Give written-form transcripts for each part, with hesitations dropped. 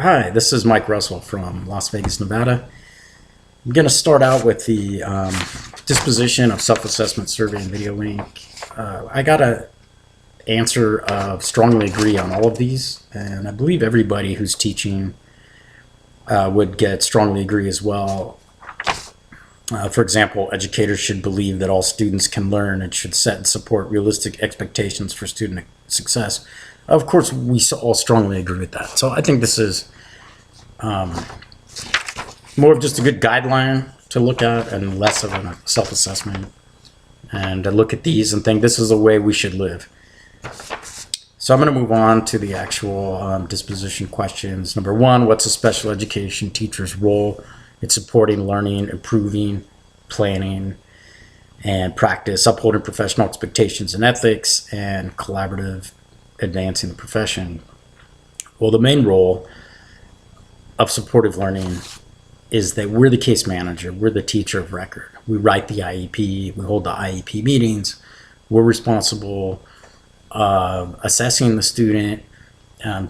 Hi, this is Mike Russell from Las Vegas, Nevada. I'm going to start out with the disposition of self-assessment survey and video link. I got an answer of strongly agree on all of these, and I believe everybody who's teaching would get strongly agree as well. For example, educators should believe that all students can learn and should set and support realistic expectations for student success. Of course, we all strongly agree with that. So I think this is more of just a good guideline to look at and less of a self-assessment. And to look at these and think this is the way we should live. So I'm going to move on to the actual disposition questions. Number one, what's a special education teacher's role in supporting learning, improving, planning, and practice, upholding professional expectations and ethics, and collaborative advancing the profession? Well, the main role of supportive learning is that we're the case manager, we're the teacher of record. We write the IEP, we hold the IEP meetings, we're responsible assessing the student,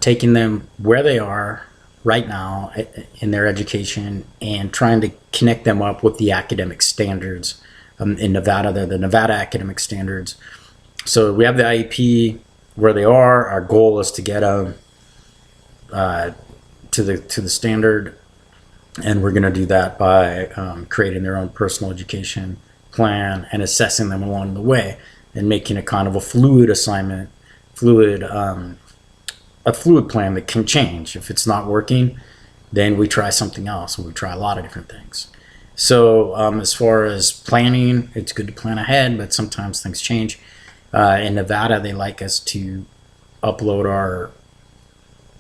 taking them where they are right now in their education and trying to connect them up with the academic standards. In Nevada, they're the Nevada academic standards. So we have the IEP where they are. Our goal is to get them to the standard, and we're going to do that by creating their own personal education plan and assessing them along the way and making a kind of a fluid assignment, a fluid plan that can change. If it's not working, then we try something else, and we try a lot of different things. So as far as planning, it's good to plan ahead, but sometimes things change. In Nevada, they like us to upload our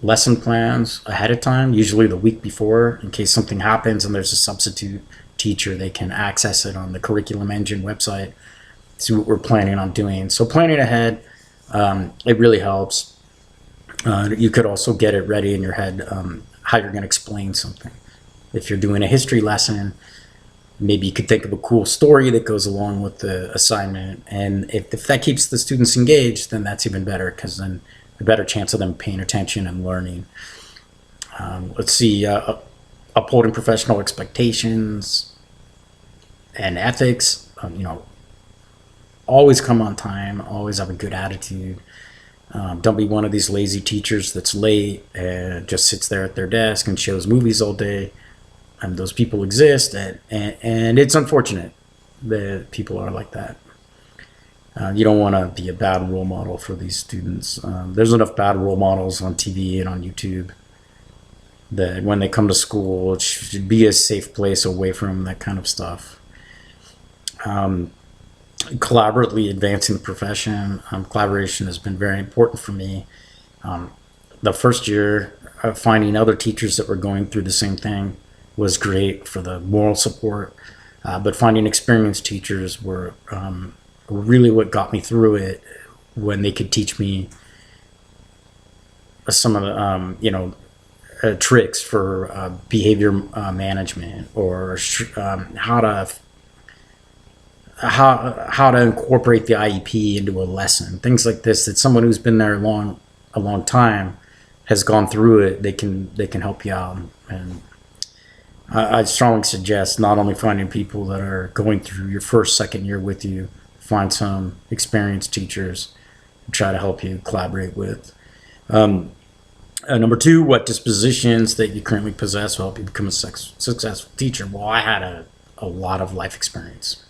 lesson plans ahead of time, usually the week before, in case something happens and there's a substitute teacher. They can access it on the Curriculum Engine website, see what we're planning on doing. So planning ahead, it really helps. You could also get it ready in your head how you're going to explain something. If you're doing a history lesson, maybe you could think of a cool story that goes along with the assignment. And if that keeps the students engaged, then that's even better, because then a better chance of them paying attention and learning. Let's see, upholding professional expectations and ethics. Always come on time, always have a good attitude. Don't be one of these lazy teachers that's late and just sits there at their desk and shows movies all day. Those people exist, and it's unfortunate that people are like that. You don't want to be a bad role model for these students. There's enough bad role models on TV and on YouTube that when they come to school, it should be a safe place away from that kind of stuff. Collaboratively advancing the profession. Collaboration has been very important for me. The first year, finding other teachers that were going through the same thing was great for the moral support, but finding experienced teachers were really what got me through it, when they could teach me some of the tricks for behavior management, or how to incorporate the IEP into a lesson, things like this, that someone who's been there a long time has gone through it. They can help you out. And I strongly suggest not only finding people that are going through your first, second year with you, find some experienced teachers and try to help you collaborate with. Number two, what dispositions that you currently possess will help you become a successful teacher? Well, I had a lot of life experience.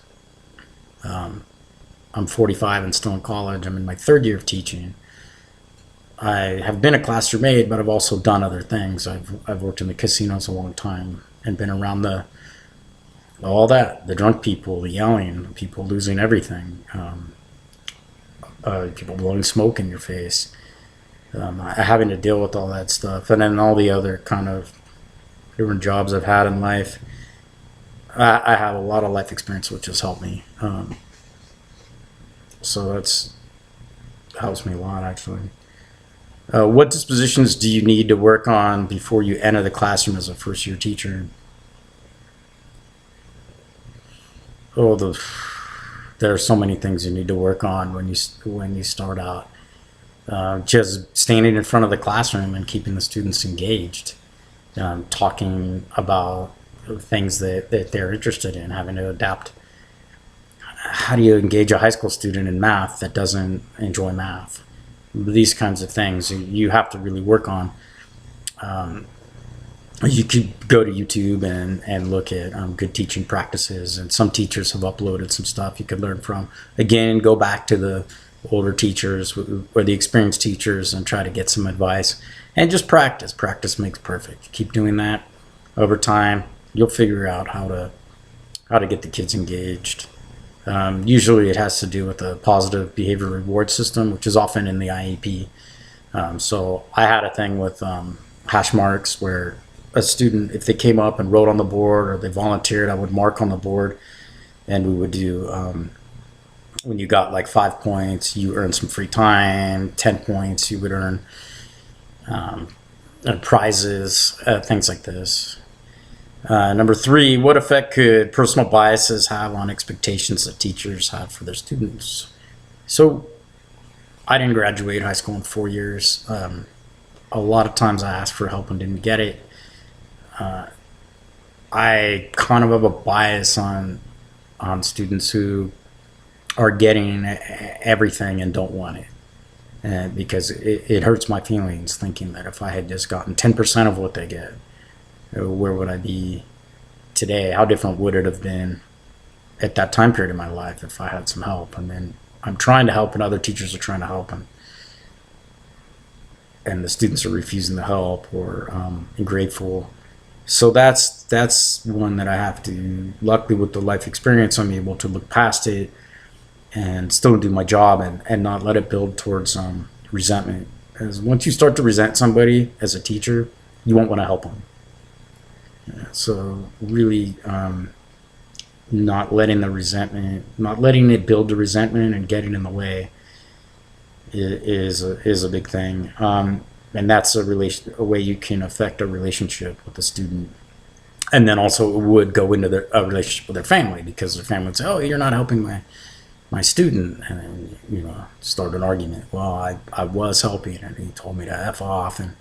I'm 45 and still in college. I'm in my third year of teaching. I have been a classroom aide, but I've also done other things. I've worked in the casinos a long time and been around the drunk people, the yelling, people losing everything, people blowing smoke in your face, having to deal with all that stuff, and then all the other kind of different jobs I've had in life. I have a lot of life experience, which has helped me. So that's helps me a lot, actually. What dispositions do you need to work on before you enter the classroom as a first-year teacher? There are so many things you need to work on when you start out. Just standing in front of the classroom and keeping the students engaged. talking about things that they're interested in, having to adapt. How do you engage a high school student in math that doesn't enjoy math? These kinds of things you have to really work on. You could go to YouTube and look at good teaching practices, and some teachers have uploaded some stuff you could learn from. Again, go back to the older teachers or the experienced teachers and try to get some advice, and just practice. Practice makes perfect. Keep doing that over time. You'll figure out how to get the kids engaged. Usually it has to do with a positive behavior reward system, which is often in the IEP. So I had a thing with hash marks where a student, if they came up and wrote on the board or they volunteered, I would mark on the board, and we would do, when you got like 5 points, you earn some free time. 10 points, you would earn prizes, things like this. Number 3, what effect could personal biases have on expectations that teachers have for their students? So I didn't graduate high school in 4 years. A lot of times I asked for help and didn't get it. I kind of have a bias on students who are getting everything and don't want it, because it hurts my feelings thinking that if I had just gotten 10% of what they get, where would I be today? How different would it have been at that time period in my life if I had some help? And then I'm trying to help, and other teachers are trying to help, and the students are refusing to help or ungrateful. So that's one that I have to, luckily with the life experience, I'm able to look past it and still do my job and not let it build towards resentment. Because once you start to resent somebody as a teacher, you won't want to help them. So really not letting it build the resentment and getting in the way is a big thing. And that's a way you can affect a relationship with a student. And then also it would go into a relationship with their family, because their family would say, oh, you're not helping my student. And then, start an argument. Well, I was helping, and he told me to F off, and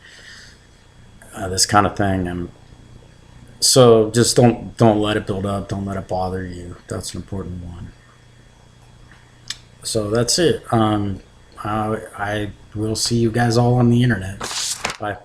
this kind of thing. And so just don't let it build up. Don't let it bother you. That's an important one. So that's it. I will see you guys all on the internet. Bye.